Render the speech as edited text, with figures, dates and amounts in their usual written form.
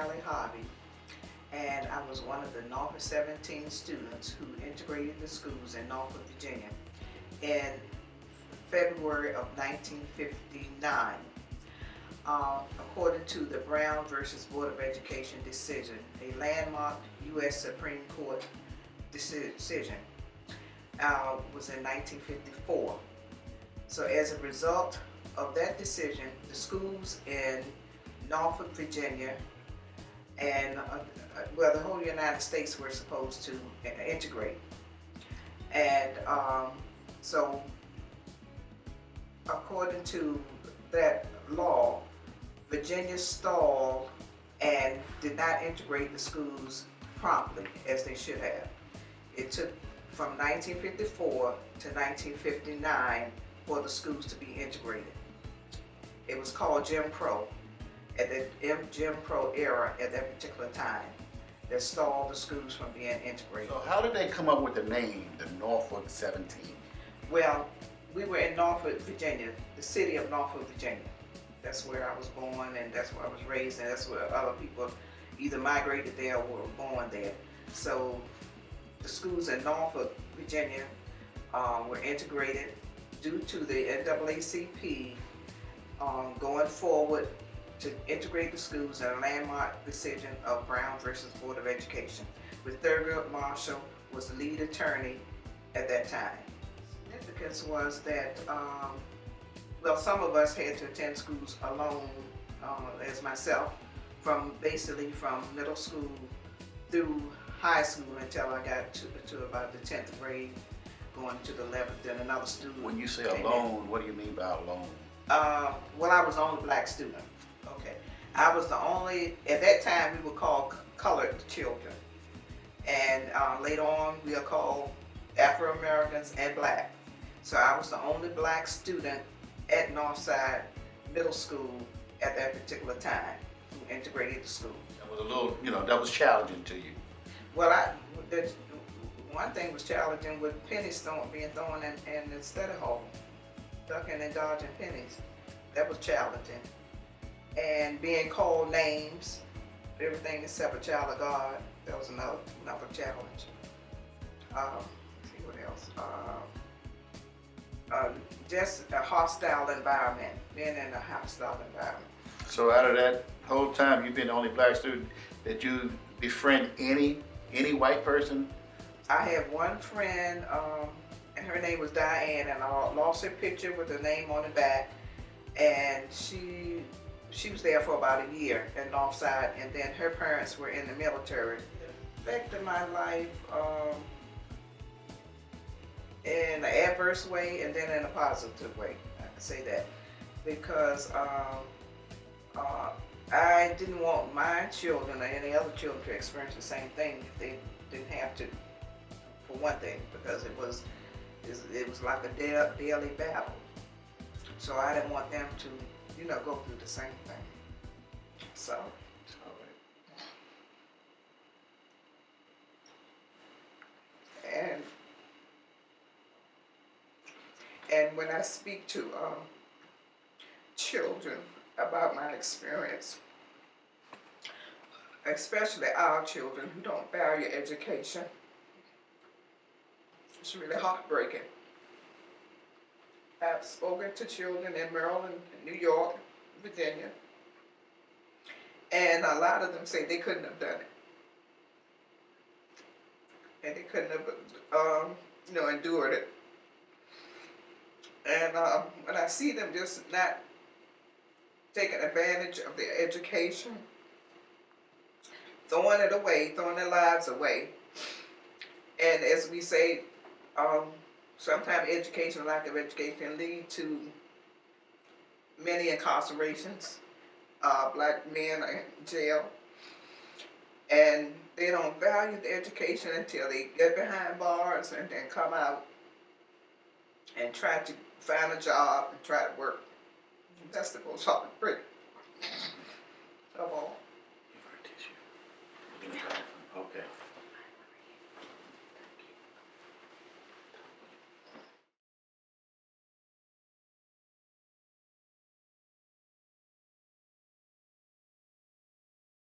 Talley Hobby, and I was one of the Norfolk 17 students who integrated the schools in Norfolk, Virginia in February of 1959. According to the Brown versus Board of Education decision, a landmark U.S. Supreme Court decision was in 1954. So as a result of that decision, the schools in Norfolk, Virginia, and well, the whole United States were supposed to integrate. And so according to that law, Virginia stalled and did not integrate the schools promptly as they should have. It took from 1954 to 1959 for the schools to be integrated. It was called Jim Crow, at the Jim Crow era at that particular time, that stalled the schools from being integrated. So how did they come up with the name, the Norfolk 17? Well, we were in Norfolk, Virginia, the city of Norfolk, Virginia. That's where I was born, and that's where I was raised, and that's where other people either migrated there or were born there. So the schools in Norfolk, Virginia were integrated due to the NAACP going forward to integrate the schools in a landmark decision of Brown versus Board of Education, with Thurgood Marshall was the lead attorney at that time. Significance was that, well, some of us had to attend schools alone, as myself, basically from middle school through high school until I got to about the 10th grade, going to the 11th, then another student. When you say alone, what do you mean by alone? Well, I was the only black student. Okay, I was the only, at that time we were called colored children, and later on we are called Afro-Americans and black. So I was the only black student at Northside Middle School at that particular time who integrated the school. That was a little, that was challenging to you. Well, one thing was challenging with pennies being thrown in the study hall, ducking and dodging pennies. That was challenging. And being called names, everything except a child of God, that was another challenge. Let's see what else. Just a hostile environment, being in a hostile environment. So out of that whole time, you've been the only black student, did you befriend any white person? I have one friend, and her name was Diane, and I lost her picture with her name on the back, and she was there for about a year at Northside, and then her parents were in the military. It affected my life in an adverse way and then in a positive way, I can say that, because I didn't want my children or any other children to experience the same thing if they didn't have to, for one thing, because it was like a daily battle. So I didn't want them to, go through the same thing. So. And when I speak to children about my experience, especially our children who don't value education, it's really heartbreaking. I've spoken to children in Maryland, New York, Virginia, and a lot of them say they couldn't have done it. And they couldn't have, endured it. And when I see them just not taking advantage of their education, throwing it away, throwing their lives away, and as we say, sometimes education, lack of education, can lead to many incarcerations. Black men are in jail, and they don't value the education until they get behind bars and then come out and try to find a job and try to work. That's the most heartbreaking of all. Okay.